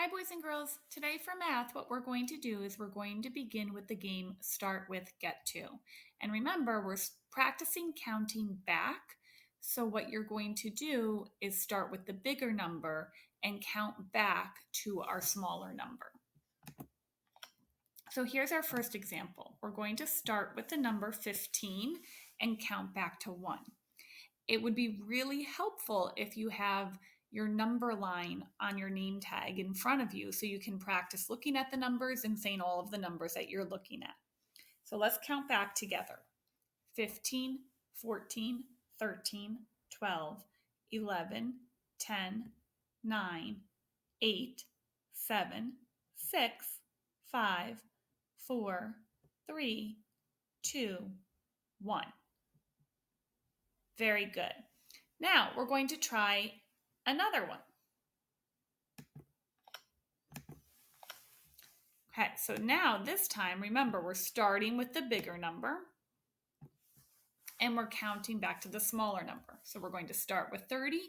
Hi, boys and girls. Today for math, what we're going to do is we're going to begin with the game Start with Get To. And remember, we're practicing counting back. So what you're going to do is start with the bigger number and count back to our smaller number. So here's our first example. We're going to start with the number 15 and count back to 1. It would be really helpful if you have your number line on your name tag in front of you so you can practice looking at the numbers and saying all of the numbers that you're looking at. So let's count back together. 15, 14, 13, 12, 11, 10, 9, 8, 7, 6, 5, 4, 3, 2, 1. Very good. Now we're going to try another one. Okay, so now this time, remember, we're starting with the bigger number and we're counting back to the smaller number. So we're going to start with 30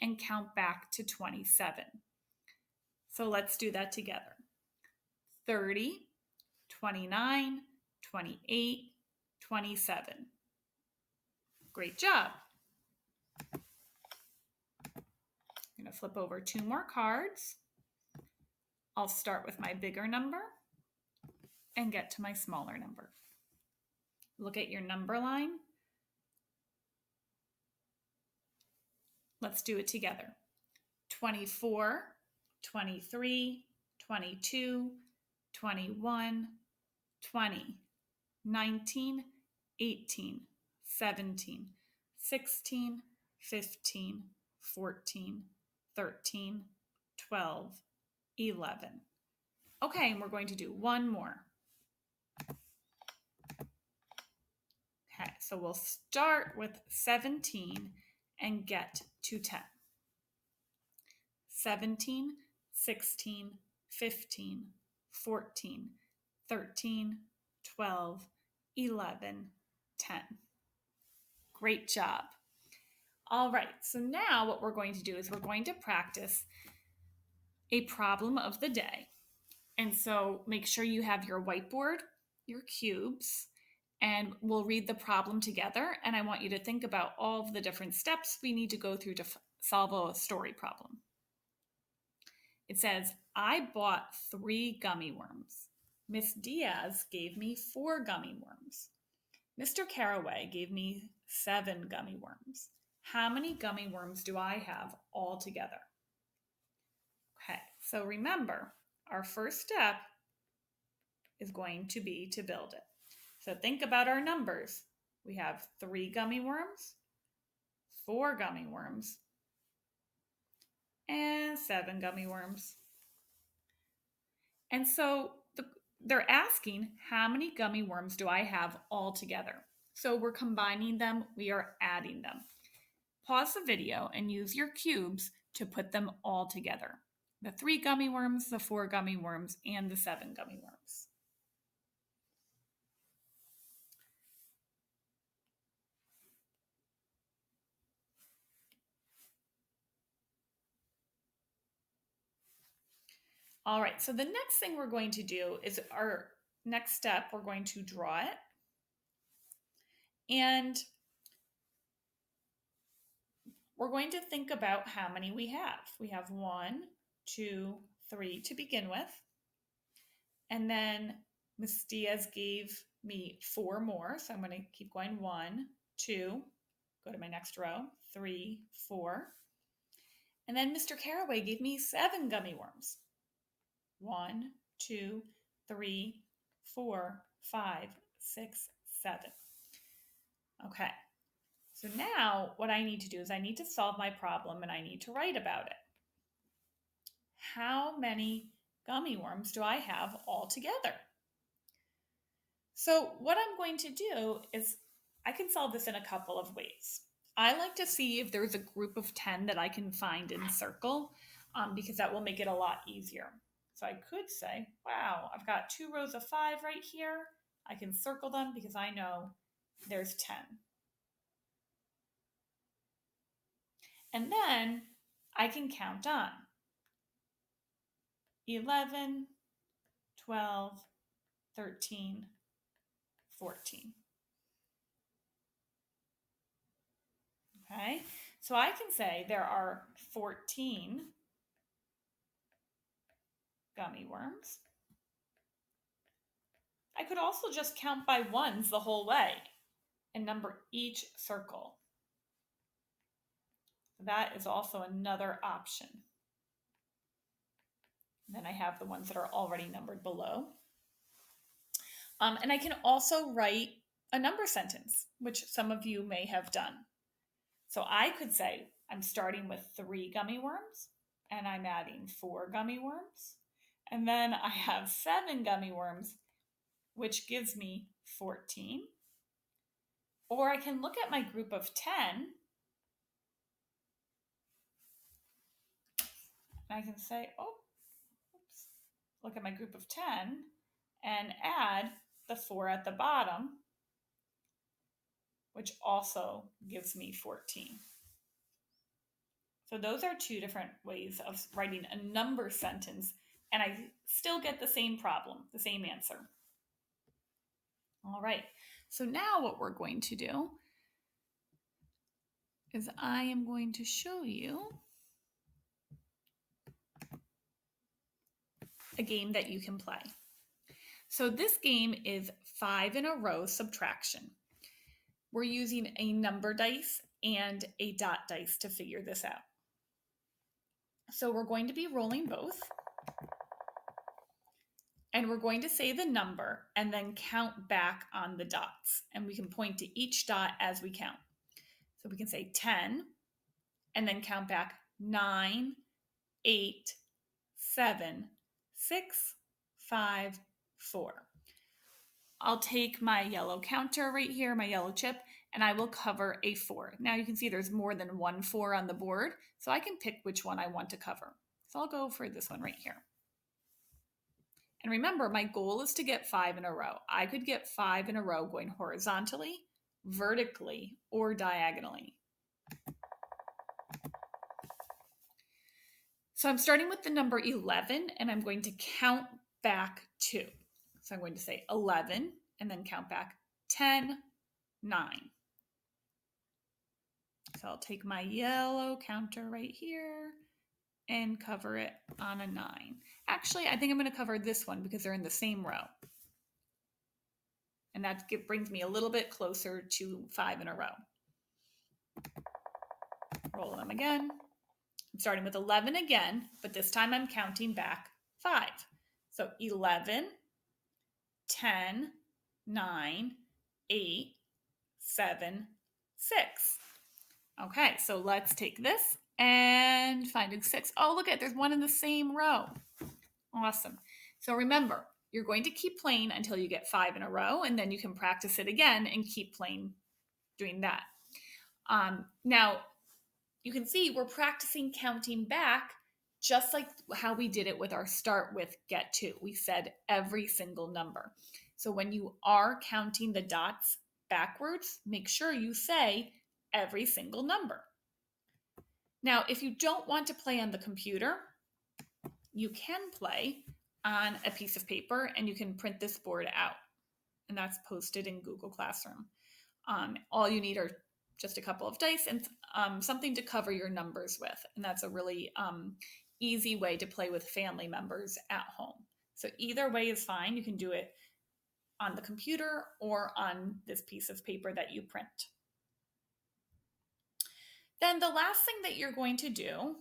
and count back to 27. So let's do that together. 30, 29, 28, 27. Great job. I'm going to flip over 2 more cards. I'll start with my bigger number and get to my smaller number. Look at your number line. Let's do it together. 24, 23, 22, 21, 20, 19, 18, 17, 16, 15, 14, 13, 12, 11. Okay, and we're going to do one more. Okay, so we'll start with 17 and get to 10. 17, 16, 15, 14, 13, 12, 11, 10. Great job. All right, so now what we're going to do is we're going to practice a problem of the day. And so make sure you have your whiteboard, your cubes, and we'll read the problem together. And I want you to think about all of the different steps we need to go through to solve a story problem. It says, I bought 3 gummy worms. Miss Diaz gave me 4 gummy worms. Mr. Caraway gave me 7 gummy worms. How many gummy worms do I have all together? Okay, so remember, our first step is going to be to build it. So think about our numbers. We have 3 gummy worms, 4 gummy worms, and 7 gummy worms. And so they're asking, how many gummy worms do I have all together? So we're combining them, we are adding them. Pause the video and use your cubes to put them all together. The 3 gummy worms, the 4 gummy worms, and the 7 gummy worms. All right, so the next thing we're going to do is our next step, we're going to draw it. And we're going to think about how many we have. We have 1, 2, 3 to begin with. And then Ms. Diaz gave me 4 more. So I'm going to keep going. 1, 2, go to my next row, 3, 4. And then Mr. Caraway gave me 7 gummy worms. 1, 2, 3, 4, 5, 6, 7. Okay, so now what I need to do is I need to solve my problem and I need to write about it. How many gummy worms do I have all together? So what I'm going to do is I can solve this in a couple of ways. I like to see if there's a group of 10 that I can find and circle because that will make it a lot easier. So I could say, wow, I've got 2 rows of 5 right here. I can circle them because I know there's 10. And then I can count on. 11, 12, 13, 14. Okay, so I can say there are 14 gummy worms. I could also just count by ones the whole way and number each circle. That is also another option. Then I have the ones that are already numbered below. And I can also write a number sentence, which some of you may have done. So I could say I'm starting with 3 gummy worms and I'm adding 4 gummy worms. And then I have 7 gummy worms, which gives me 14. Or I can look at my group of 10 and I can say, oh, oops, look at my group of 10 and add the 4 at the bottom, which also gives me 14. So those are 2 different ways of writing a number sentence, and I still get the same problem, the same answer. All right, so now what we're going to do is I am going to show you a game that you can play. So this game is 5 in a row subtraction. We're using a number dice and a dot dice to figure this out. So we're going to be rolling both. And we're going to say the number and then count back on the dots. And we can point to each dot as we count. So we can say 10 and then count back 9, 8, 7, 6, 5, 4. I'll take my yellow counter right here, my yellow chip, and I will cover a 4. Now you can see there's more than one 4 on the board, so I can pick which one I want to cover. So I'll go for this one right here. And remember, my goal is to get 5 in a row. I could get 5 in a row going horizontally, vertically, or diagonally. So I'm starting with the number 11, and I'm going to count back 2. So I'm going to say 11, and then count back 10, 9. So I'll take my yellow counter right here and cover it on a 9. Actually, I think I'm going to cover this one because they're in the same row. And that brings me a little bit closer to 5 in a row. Roll them again. I'm starting with 11 again, but this time I'm counting back 5. So 11, 10, 9, 8, 7, 6. Okay, so let's take this and find a 6. Oh, look at, there's one in the same row. Awesome. So remember, you're going to keep playing until you get 5 in a row, and then you can practice it again and keep playing doing that. Now, you can see we're practicing counting back just like how we did it with our start with get to. We said every single number. So when you are counting the dots backwards, make sure you say every single number. Now, if you don't want to play on the computer, you can play on a piece of paper and you can print this board out. And that's posted in Google Classroom. All you need are just a couple of dice and something to cover your numbers with. And that's a really easy way to play with family members at home. So either way is fine. You can do it on the computer or on this piece of paper that you print. Then the last thing that you're going to do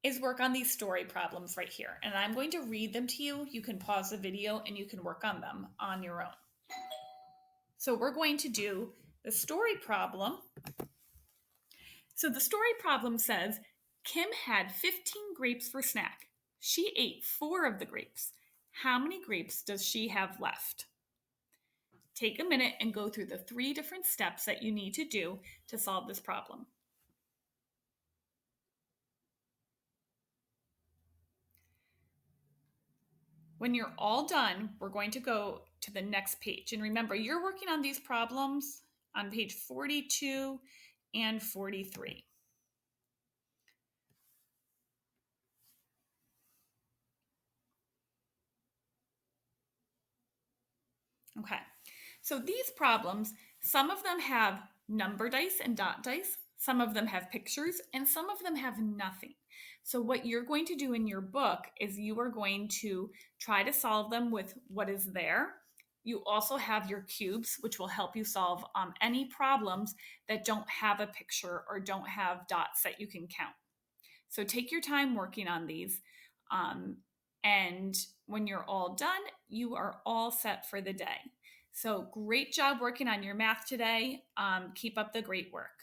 is work on these story problems right here. And I'm going to read them to you. You can pause the video and you can work on them on your own. So we're going to do the story problem. So the story problem says, Kim had 15 grapes for snack. She ate 4 of the grapes. How many grapes does she have left? Take a minute and go through the 3 different steps that you need to do to solve this problem. When you're all done, we're going to go to the next page. And remember, you're working on these problems on page 42 and 43. Okay. So these problems, some of them have number dice and dot dice, some of them have pictures, and some of them have nothing. So what you're going to do in your book is you are going to try to solve them with what is there. You also have your cubes, which will help you solve any problems that don't have a picture or don't have dots that you can count. So take your time working on these. Um, and when you're all done, you are all set for the day. So great job working on your math today. Keep up the great work.